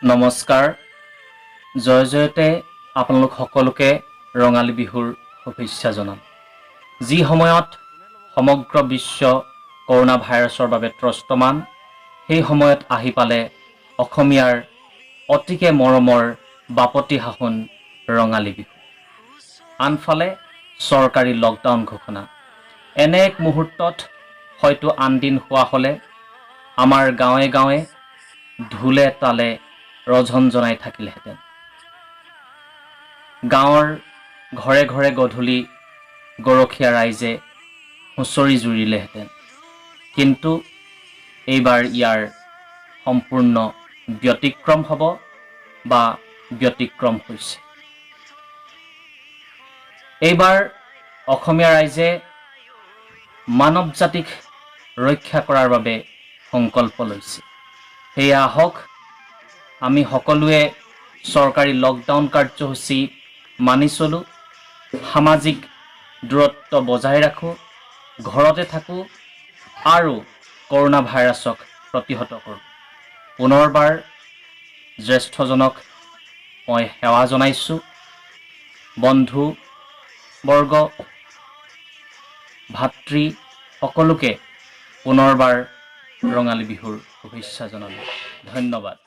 নমস্কাৰ জয় জয়তে আপোনালোক সকলোকে ৰঙালী বিহুৰ শুভেচ্ছা জনাম। যি সময়ত সমগ্ৰ বিশ্ব কৰোনা ভাইৰাছৰ বাবে ত্ৰস্তমান, সেই সময়ত আহি পালে অসমীয়াৰ অতিকে মৰমৰ বাপতি সাহোন ৰঙালী বিহু। আনফালে চৰকাৰী লকডাউন ঘোষণা। এনে এক মুহূৰ্তত হয়তো আন দিন হোৱা হ'লে আমাৰ গাঁৱে গাঁৱে ঢোলে তালে ৰজন জনাই থাকিলেহেঁতেন। গাঁৱৰ ঘৰে ঘৰে গধূলি গৰখীয়া ৰাইজে হুঁচৰি জুৰিলেহেঁতেন। কিন্তু এইবাৰ ইয়াৰ সম্পূৰ্ণ ব্যতিক্ৰম হ'ব বা ব্যতিক্ৰম হৈছে। এইবাৰ অসমীয়া ৰাইজে মানৱ জাতিক ৰক্ষা কৰাৰ বাবে সংকল্প লৈছে। সেয়া আহক আমি সকলোৱে চৰকাৰী লকডাউন কাৰ্যসূচী মানি চলোঁ, সামাজিক দূৰত্ব বজাই ৰাখোঁ, ঘৰতে থাকোঁ আৰু কৰোনা ভাইৰাছক প্ৰতিহত কৰোঁ। পুনৰবাৰ জ্যেষ্ঠজনক মই সেৱা জনাইছোঁ। বন্ধু বৰ্গ ভাতৃ সকলোকে পুনৰবাৰ ৰঙালী বিহুৰ শুভেচ্ছা জনালোঁ। ধন্যবাদ।